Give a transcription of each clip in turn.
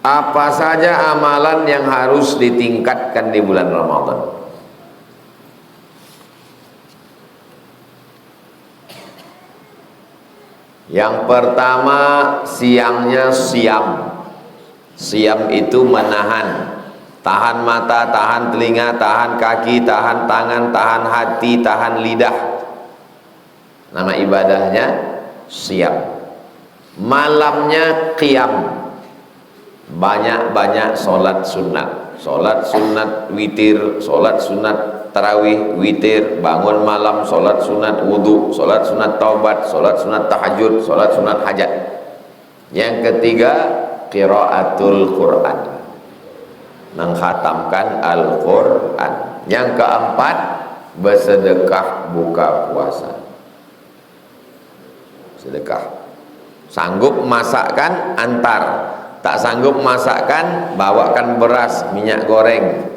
Apa saja amalan yang harus ditingkatkan di bulan Ramadan? Yang pertama, siangnya siam. Siam itu menahan, tahan mata, tahan telinga, tahan kaki, tahan tangan, tahan hati, tahan lidah. Nama ibadahnya siam. Malamnya qiyam, banyak-banyak sholat sunat. Sholat sunat witir, sholat sunat tarawih witir, bangun malam sholat sunat wudu, sholat sunat taubat, sholat sunat tahajud, sholat sunat hajat. Yang ketiga, qiraatul Quran, mengkhatamkan Al-Quran. Yang keempat, bersedekah buka puasa. Sedekah. Sanggup masakkan, antar. Tak sanggup masakkan, bawakan beras, minyak goreng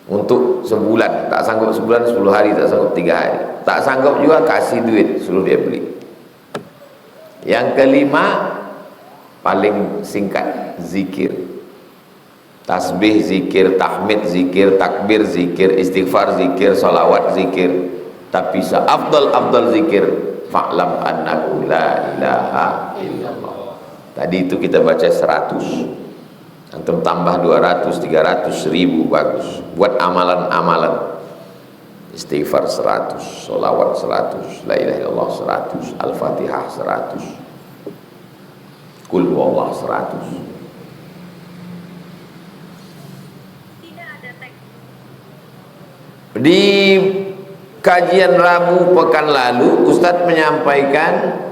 untuk sebulan. Tak sanggup sebulan, 10 hari. Tak sanggup 3 hari. Tak sanggup juga, kasih duit, suruh dia beli. Yang kelima, paling singkat, zikir. Tasbih, zikir, tahmid, zikir, takbir, zikir, istighfar, zikir, salawat, zikir. Tapi seafdal zikir, fa'lam annahu la ilaha illallah. Tadi itu kita baca 100, antum tambah 200, 300, 1000, bagus. Buat amalan-amalan. Istighfar 100, salawat 100, la ilaha illallah 100, al-fatihah 100, qul huwallah 100. Di kajian Rabu pekan lalu, Ustadz menyampaikan,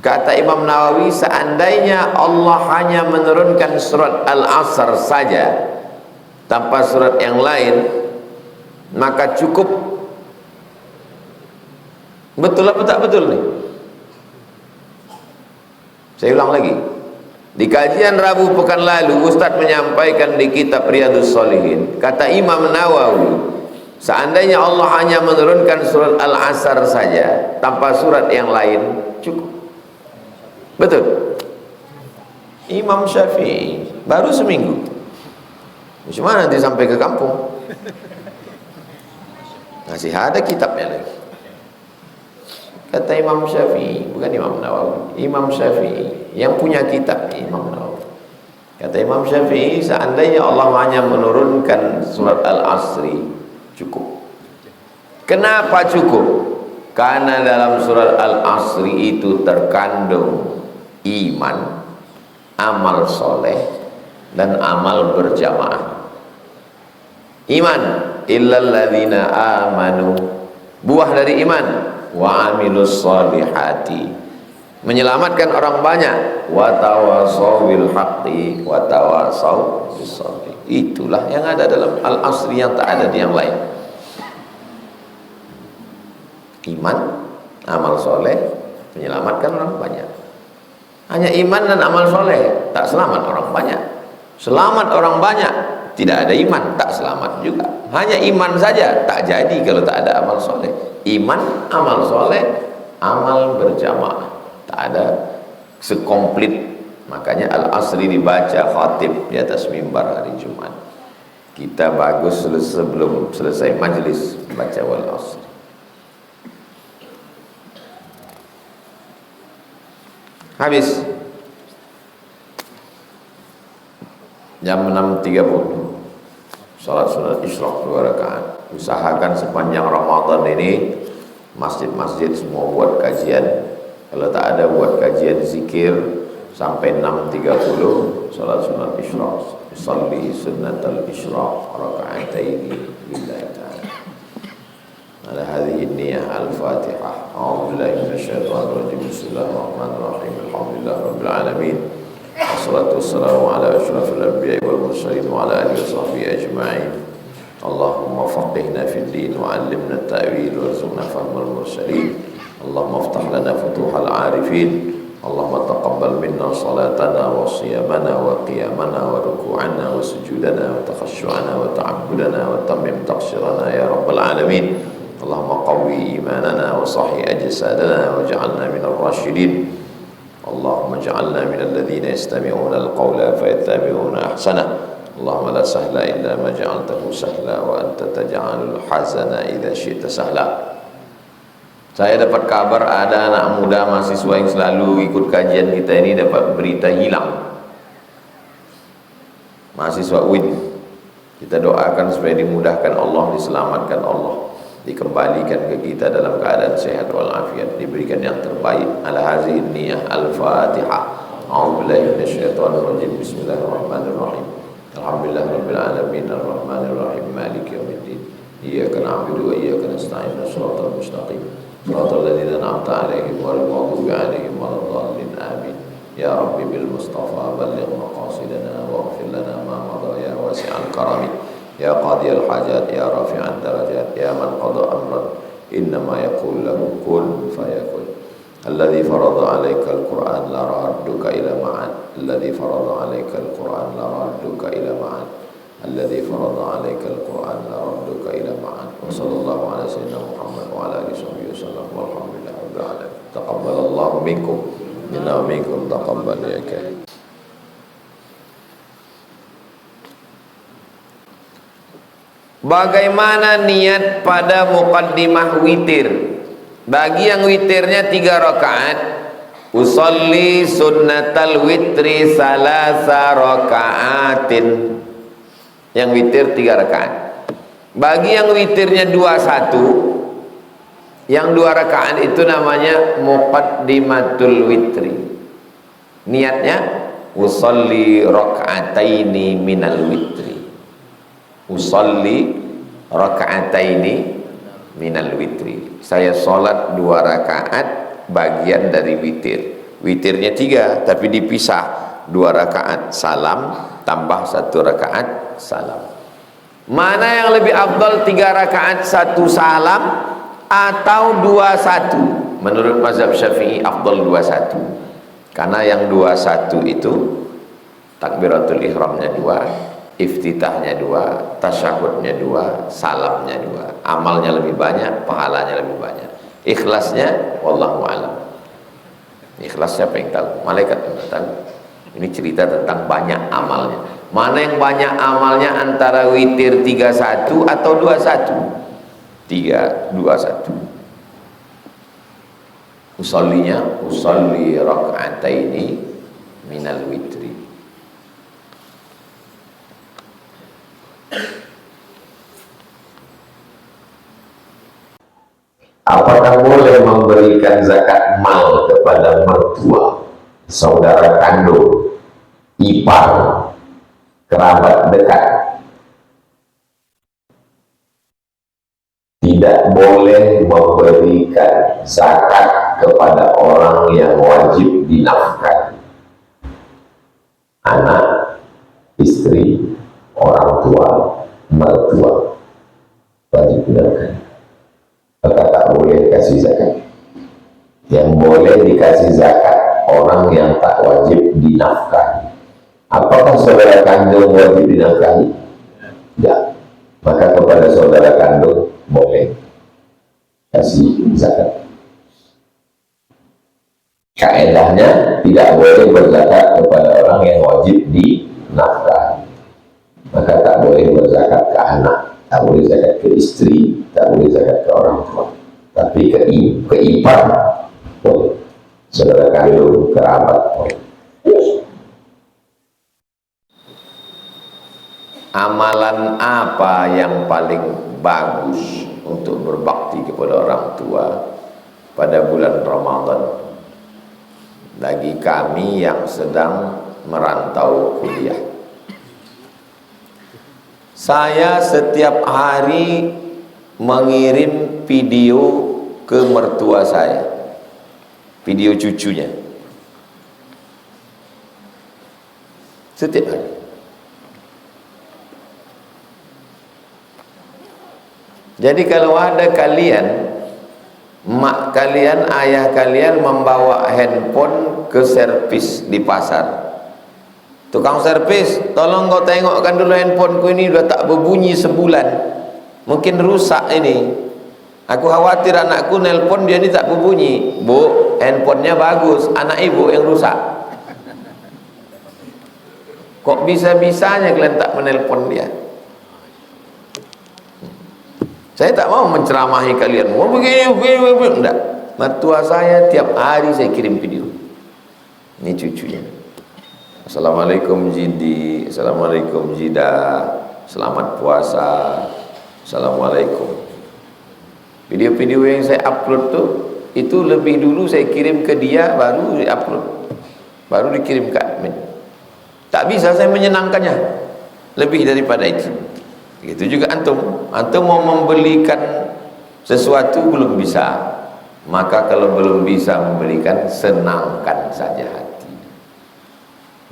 kata Imam Nawawi, seandainya Allah hanya menurunkan surat Al-Asr saja tanpa surat yang lain, maka cukup. Betul apa tak betul nih? Saya ulang lagi. Di kajian Rabu pekan lalu, Ustadz menyampaikan di kitab Riyadhus Shalihin, kata Imam Nawawi, seandainya Allah hanya menurunkan surat Al-Asr saja tanpa surat yang lain, cukup. Betul. Imam Syafi'i baru seminggu, cuma nanti sampai ke kampung masih ada kitabnya lagi. Kata Imam Syafi'i, bukan Imam Nawawi, Imam Syafi'i yang punya kitab, Imam Nawawi. Kata Imam Syafi'i, seandainya Allah hanya menurunkan surat Al-Asri, cukup. Kenapa cukup? Karena dalam surat Al-Asri itu terkandung iman, amal soleh, dan amal berjamaah. Iman, illal ladzina amanu, buah dari iman, wa amilus solihati, menyelamatkan orang banyak, wa tawasaw bil haqqi wa tawasaw bis sabr. Itulah yang ada dalam Al-Asri, yang tak ada di yang lain. Iman, amal soleh, menyelamatkan orang banyak. Hanya iman dan amal soleh, tak selamat orang banyak. Selamat orang banyak, tidak ada iman, tak selamat juga. Hanya iman saja tak jadi kalau tak ada amal soleh. Iman, amal soleh, amal berjamaah, tak ada sekomplit. Makanya Al-Asri dibaca khatib di atas mimbar hari Jumat. Kita bagus sebelum selesai majlis baca Wal-Asri. Habis jam 6.30 salat sunat isyraq 2 rakaat. Usahakan sepanjang Ramadan ini masjid-masjid semua buat kajian. Kalau tak ada, buat kajian zikir sampai 6.30 salat sunat isyraq. Salli sunnatal isyraq raka'ataini lillahi ta'ala. Ala hadhihi niyyah al-Fatihah. A'udzu billahi minasyaitonir rajim. Bismillahirrahmanirrahim. Alhamdulillah rabbil alamin. Wassalatu wassalamu ala asyrafil anbiya'i wal mursalin wa ala alihi washabbihi ajma'in. Allahumma faqihna fid din wa 'allimna at-ta'wil warzuqna fahmal mursalin. Allahumma iftah lana futuhal 'arifin. Allahumma taqabbal minna salatana wa siyamana wa qiyamana wa ruku'ana wa sujudana wa takhashu'ana wa ta'abbudana wa tammim taqsirana ya rabbal alamin. Allahumma qawwi imanana wa sahih ajsadana waj'alna minal rasyidin. Allahumma ja'alna minal ladzina yastami'una al-qawla fayattabi'una ahsana. Allahumma la sahla illa ma ja'altahu sahla wa anta taj'alul hazana idza syi'ta sahla. Saya dapat kabar ada anak muda mahasiswa yang selalu ikut kajian kita ini dapat berita hilang. Mahasiswa UIN. Kita doakan supaya dimudahkan Allah, diselamatkan Allah, dikembalikan ke kita dalam keadaan sehat walafiat, diberikan yang terbaik. Ala hazihi niyah. Al-Fatihah. A'udzubillahi minasyaitonir rajim. Bismillahirrahmanirrahim. Alhamdulillahirabbil alamin arrahmanir rahim maliki yaumiddin. Iyyaka na'budu wa iyyaka nasta'in. Shiratal mustaqim. Shiratal ladzina an'amta 'alaihim ghairil maghdubi 'alaihim waladdallin. Amin. Ya Rabbi bil Mustafa balligh maqasidana waghfir lana ma madha ya wasi'al karami ya qadiyal hajat ya rafi'ad darajat ya man qada amran innama yaqul lahu kun fayakun. Alladzi farada 'alaika al-Qur'an la radduka ila ma'ad. Alladzi farada 'alaika al-Qur'an la radduka ila ma'ad. Alladzi farada 'alaika al-Qur'an la radduka ila ma'ad. Wa sallallahu ala sayyidina Muhammad wa ala alihi wasallam walhamdulillahi rabbil alamin. Taqabbalallahu minkum minna minkum taqabbal ya karim. Bagaimana niat pada muqaddimah witir? Bagi yang witirnya 3 rakaat, usolli sunnatal witri salasa rakaatin. Yang witir 3 rakaat. Bagi yang witirnya 21, yang 2 rakaat itu namanya muqaddimatul witri. Niatnya usolli rakaataini minal witri. Usolli rakaataini minal witri. Saya sholat 2 rakaat bagian dari witir. Witirnya 3 tapi dipisah, 2 rakaat salam tambah 1 rakaat salam. Mana yang lebih afdal, 3 rakaat 1 salam atau 21? Menurut mazhab Syafi'i afdal 21. Karena yang 21 itu takbiratul ihramnya 2, iftitahnya 2, tasyahudnya 2, salamnya 2. Amalnya lebih banyak, pahalanya lebih banyak. Ikhlasnya wallahu a'lam. Ikhlas siapa yang tahu? Malaikat yang tahu. Ini cerita tentang banyak amalnya. Mana yang banyak amalnya antara witir 31 atau 21? 3-2-1. Usollinya usolli raka'ataini minal witri. Apakah boleh memberikan zakat mal kepada mertua, saudara kandung, ipar, kerabat dekat? Tidak boleh memberikan zakat kepada orang yang wajib dinafkahi. Anak, istri, orang tua, mertua wajib dinafkahi. Maka tak boleh kasih zakat. Yang boleh dikasih zakat orang yang tak wajib dinafkahi. Apakah saudara kandung wajib dinafkahi? Tidak. Maka kepada saudara kandung boleh kasih zakat. Kaedahnya tidak boleh berzakat kepada orang yang wajib dinafkahi. Maka tak boleh berzakat ke anak, tak boleh zakat ke istri, tak boleh zakat ke orang tua. Tapi ke ipar boleh, saudara kandung, kerabat boleh. Amalan apa yang paling bagus untuk berbakti kepada orang tua pada bulan Ramadan bagi kami yang sedang merantau kuliah? Saya setiap hari mengirim video ke mertua saya, video cucunya, setiap hari. Jadi kalau ada kalian, mak kalian, ayah kalian membawa handphone ke servis di pasar, tukang servis, tolong kau tengokkan dulu handphoneku ini udah tak berbunyi sebulan, mungkin rusak ini. Aku khawatir anakku nelpon dia ini tak berbunyi. Bu, handphonenya bagus, anak ibu yang rusak. Kok bisa-bisanya kalian tak menelpon dia? Saya tak mau menceramahi kalian. Oh begini. Enggak. Mertua saya tiap hari saya kirim video. Ini cucunya. Assalamualaikum Jidi, Assalamualaikum Jida, selamat puasa, Assalamualaikum. Video-video yang saya upload tuh, itu lebih dulu saya kirim ke dia, baru di-upload, baru dikirim ke admin. Tak bisa saya menyenangkannya lebih daripada itu. Itu juga antum mau membelikan sesuatu belum bisa, maka kalau belum bisa membelikan, senangkan saja hati.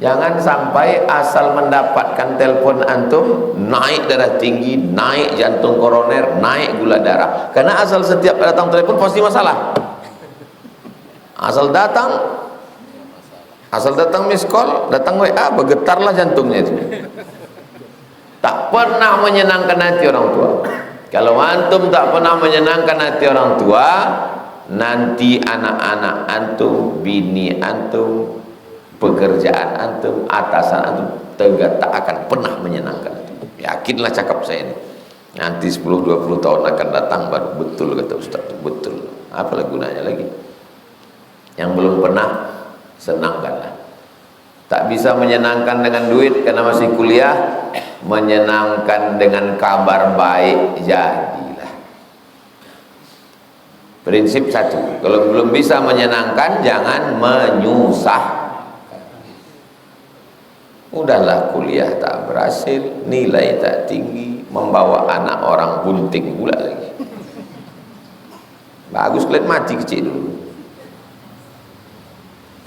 Jangan sampai asal mendapatkan telepon antum, naik darah tinggi, naik jantung koroner, naik gula darah. Karena asal setiap datang telepon pasti masalah. Asal datang miss call, datang WA, bergetarlah jantungnya itu. Tak pernah menyenangkan hati orang tua. Kalau antum tak pernah menyenangkan hati orang tua, nanti anak-anak antum, bini antum, pekerjaan antum, atasan antum tak akan pernah menyenangkan. Yakinlah cakap saya ini. Nanti 10-20 tahun akan datang baru betul kata Ustaz, betul. Apalah gunanya lagi? Yang belum pernah, senangkanlah. Tak bisa menyenangkan dengan duit karena masih kuliah, menyenangkan dengan kabar baik, jadilah. Prinsip satu, kalau belum bisa menyenangkan, jangan menyusah. Udahlah kuliah tak berhasil, nilai tak tinggi, membawa anak orang bunting pula lagi. Bagus kalian mati kecil dulu.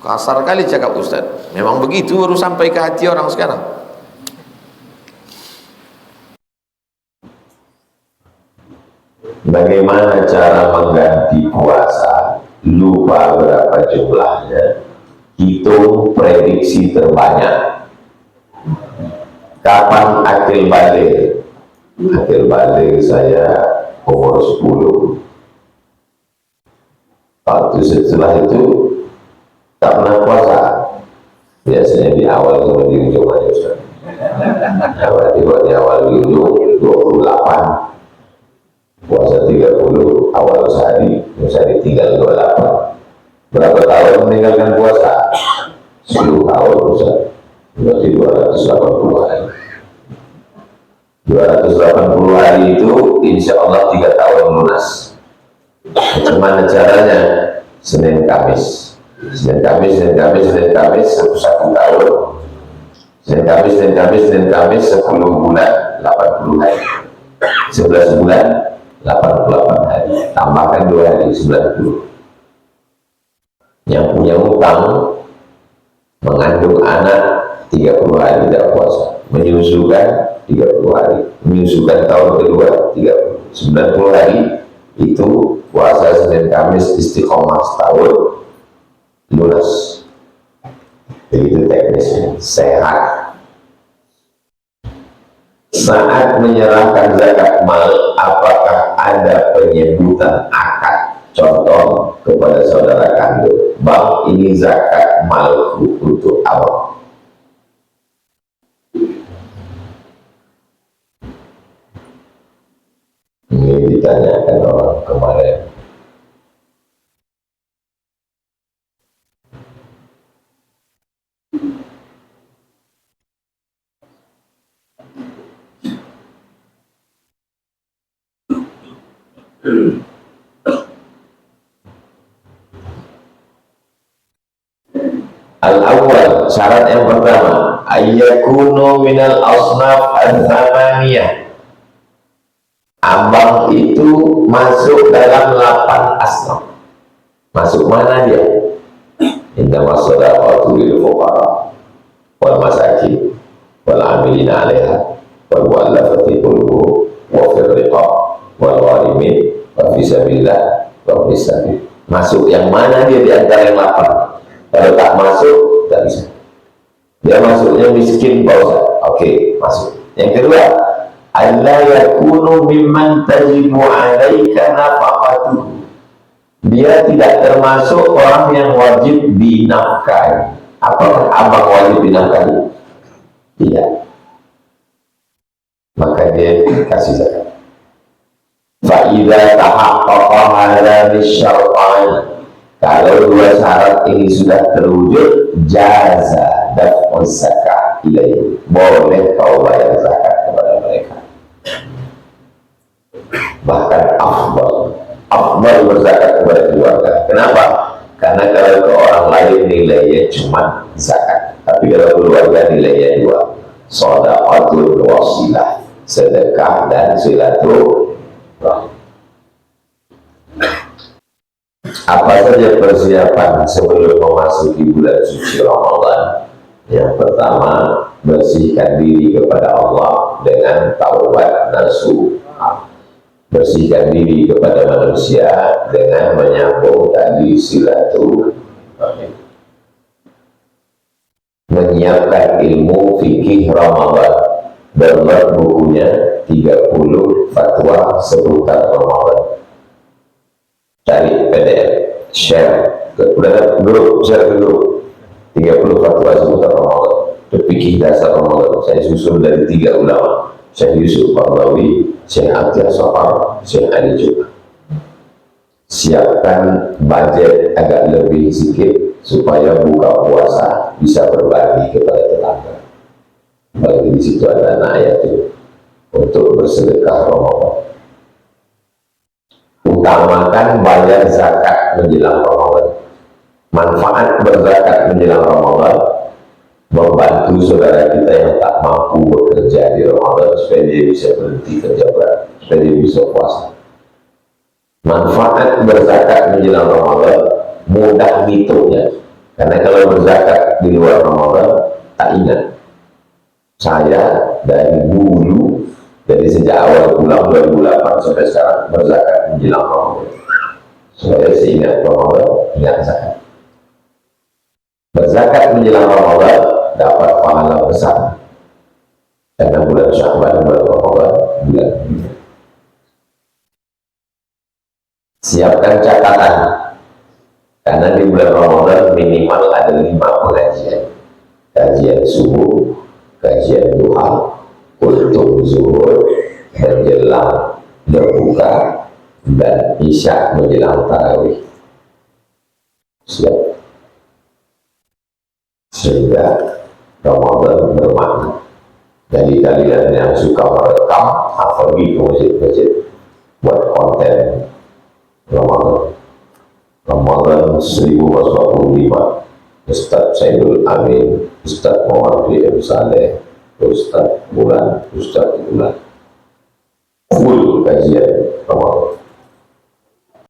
Kasar kali cakap Ustaz. Memang begitu baru sampai ke hati orang sekarang. Bagaimana cara mengganti puasa? Lupa berapa jumlahnya, hitung prediksi terbanyak. Kapan akil balik? Akil balik saya umur 10. Waktu setelah itu tak pernah puasa. Biasanya di awal sama di ujung aja Ustaz. Berarti di awal di ujung 28. Puasa 30, awal sehari tinggal 28. Berapa tahun meninggalkan puasa? 10 tahun Ustaz. Berarti 280 hari. 280 hari itu insya Allah 3 tahun lunas. Bagaimana caranya? Senin Kamis 1 tahun. Senin Kamis 10 bulan 80 hari. 11 bulan 88 hari. Tambahkan 2 hari 90. Yang punya utang mengandung anak 30 hari tidak puasa, menyusukan 30 hari, menyusukan tahun kedua 90 hari itu puasa Senin Kamis istiqomah setahun lunas. Begitu teknisnya, sehat. Saat menyerahkan zakat mal, apakah ada penyebutan akad? Contoh kepada saudara kandung, bang ini zakat malku untuk abang. Ini ditanyakan orang kemarin. Al-awwal, syarat yang pertama, ayyakunu minal asnaf al-thamaniyah. Abang itu masuk dalam 8 asnaf. Masuk mana dia? Innama shadaqatu lil fuqara wal masakin wal amilina 'alaiha wal mu'allafati qulubuhum wa fir riqab wal gharimin wa fi sabilillah wa fi sabil. Masuk yang mana dia di antara yang 8? Kalau tak masuk, tak bisa. Dia masuknya miskin, Pak Ustaz. Oke, masuk. Yang kedua, alla yakunu mimman tajibu alaika nafaqatuhu, dia tidak termasuk orang yang wajib dinafkahi. Apakah abang wajib dinafkahi? Tidak. Maka dia kasih zakat. Fa idza tahaqqaqa hadhani syar'an, kalau dua syarat ini sudah terwujud, jaza daf'u zakat ilaihi, boleh kau bayar zakat kepada mereka. Bahkan afdal berzakat kepada keluarga. Kenapa? Karena kalau ke orang lain nilainya cuma zakat, tapi kalau keluarga nilainya dua, shadaqatul wasilah, sedekah dan silaturahim. Apa saja persiapan sebelum memasuki bulan suci Ramadan? Yang pertama, bersihkan diri kepada Allah dengan taubat nasuha. Bersihkan diri kepada manusia dengan menyambung tali silaturahim. Menyiapkan ilmu fikih Ramadan, berbuat bukunya 30 fatwa seputar Ramadan. Cari PDF, share ke grup, share ke grup 30 fatwa seputar Ramadan, fikih dasar Ramadan. Saya susun dari 3 ulama, Syekh Yusuf Qaradawi, Syekh Atiyah Safar, Syekh Ali Juga. Siapkan budget agak lebih sedikit supaya buka puasa bisa berbagi kepada tetangga. Bagi di situ ada ayat itu untuk bersedekah Ramadan. Utamakan bayar zakat menjelang Ramadan. Manfaat berzakat menjelang Ramadan, membantu saudara kita yang tak mampu bekerja di Ramadan supaya dia bisa berhenti kerja berat, supaya dia bisa puasa. Manfaat berzakat menjelang Ramadan, mudah ngitungnya. Karena kalau berzakat di luar Ramadan, tak ingat. Saya dari dulu, dari sejak awal bulan 2008 sampai sekarang berzakat menjelang Ramadan. Supaya seingat Ramadan, ingat zakat. Berzakat menjelang Ramadan dapat pahala besar. Karena bulan Sya'ban, bulan Ramadan, bulan ini. Siapkan catatan. Karena di bulan Ramadan minimal ada 5 pengajian. Kajian subuh, kajian duha, kultum zuhur, menjelang berbuka, dan isya menjelang tarawih. Siap. Sehingga Ramadan bermakna. Jadi kalian yang suka merekam, pergi ke masjid-masjid buat konten Ramadan 1445. Ustaz Saidul Amin, Ustaz Muhammad B.M. Saleh, Ustaz Bulan, Ustaz Bulan, full kajian Ramadan.